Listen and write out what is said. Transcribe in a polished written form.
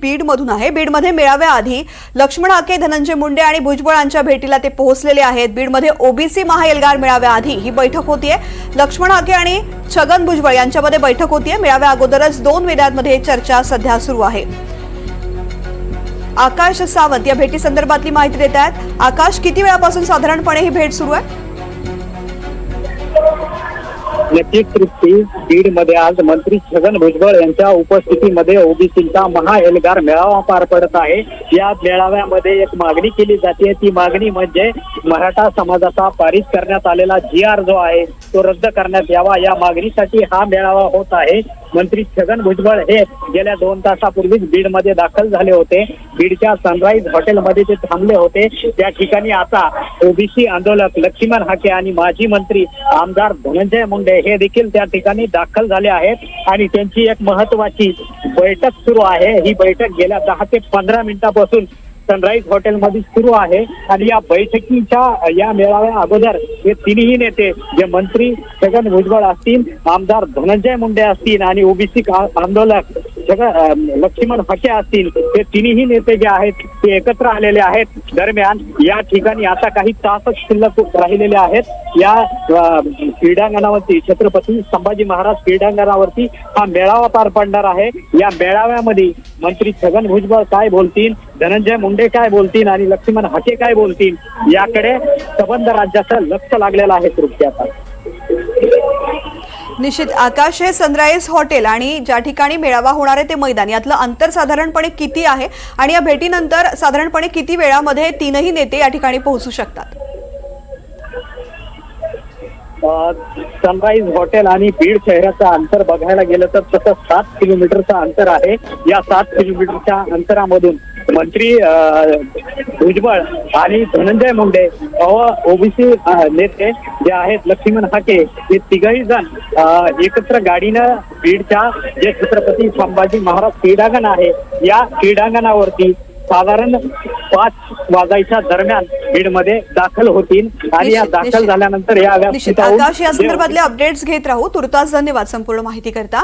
बीडमधून आहे। बीडमध्ये मेळाव्याआधी लक्ष्मण हाके, धनंजय मुंडे आणि भुजबळ यांच्या भेटीला ते पोहोचलेले आहेत। बीडमध्ये ओबीसी महाएल्गार मेळाव्याआधी ही बैठक होतीये। लक्ष्मण हाके आणि छगन भुजबळ यांच्यामध्ये बैठक होतीये। मेळाव्या अगोदरच दोन वेळांमध्ये चर्चा सध्या सुरू आहे। आकाश सावंत या भेटी संदर्भातली माहिती देत आहेत। आकाश, किती वेळापासून साधारणपणे ही भेट सुरू आहे? नक्कीच तृप्ती, बीडमध्ये आज मंत्री छगन भुजबळ यांच्या उपस्थितीमध्ये ओबीसीचा महाएल्गार मेळावा पार पडत आहे। या मेळाव्यामध्ये एक मागणी केली जाते, ती मागणी म्हणजे मराठा समाजाचा पारित करण्यात आलेला GR जो आहे तो रद्द करण्यात यावा। या मागणीसाठी हा मेळावा होत आहे। मंत्री छगन भुजबळ हे गेल्या 2 तासापूर्वीच बीडमध्ये दाखल झाले होते। बीडच्या सनराईज हॉटेलमध्ये ते थांबले होते। त्या ठिकाणी आता ओबीसी आंदोलक लक्ष्मण हाके आणि माजी मंत्री आमदार धनंजय मुंडे हे देखील त्या ठिकाणी दाखल झाले आहेत आणि त्यांची एक महत्वाची बैठक सुरू आहे। ही बैठक गेल्या 10 ते 15 मिनिटांपासून सनराईज हॉटेलमध्ये सुरू आहे आणि या बैठकीच्या या मेळाव्या अगोदर हे तिन्ही नेते, जे मंत्री छगन भुजबळ असतील, आमदार धनंजय मुंडे असतील आणि ओबीसी आंदोलक लक्ष्मण हाके असतील, हे तिन्ही नेते जे आहेत ते एकत्र आलेले आहेत। दरम्यान या ठिकाणी आता काही तासच शिल्लक राहिलेले आहेत। या क्रीडांगणावरती, छत्रपती संभाजी महाराज क्रीडांगणावरती हा मेळावा पार पडणार आहे। या मेळाव्यामध्ये मंत्री छगन भुजबळ काय बोलतील, धनंजय मुंडे काय बोलतील आणि लक्ष्मण हाके काय बोलतील, याकडे संबंध राज्याचं लक्ष लागलेलं आहे। तृप्ती, आता निश्चित आकाश, हे सनराईज हॉटेल आणि ज्या ठिकाणी मेळावा होणार आहे ते मैदान, यातलं अंतर साधारणपणे किती आहे आणि या भेटीनंतर साधारणपणे किती वेळामध्ये तीनही नेते या ठिकाणी पोहोचू शकतात? सनराईज हॉटेल आणि बीड शहराचं अंतर बघायला गेलं तर तसं 7 किलोमीटरचं अंतर आहे। या 7 किलोमीटरच्या अंतरामधून मंत्री भुजबळ आणि धनंजय मुंडे व ओबीसी नेते जे आहेत लक्ष्मण हाके, हे तिघही जण एकत्र गाडीनं बीडच्या जे छत्रपती संभाजी महाराज क्रीडांगण आहे या क्रीडांगणावरती साधारण 5 वाजायच्या दरम्यान बीडमध्ये दाखल होतील आणि या दाखल झाल्यानंतर या आकाश, या संदर्भातले अपडेट्स घेत राहू। तुर्तास धन्यवाद संपूर्ण माहिती करता।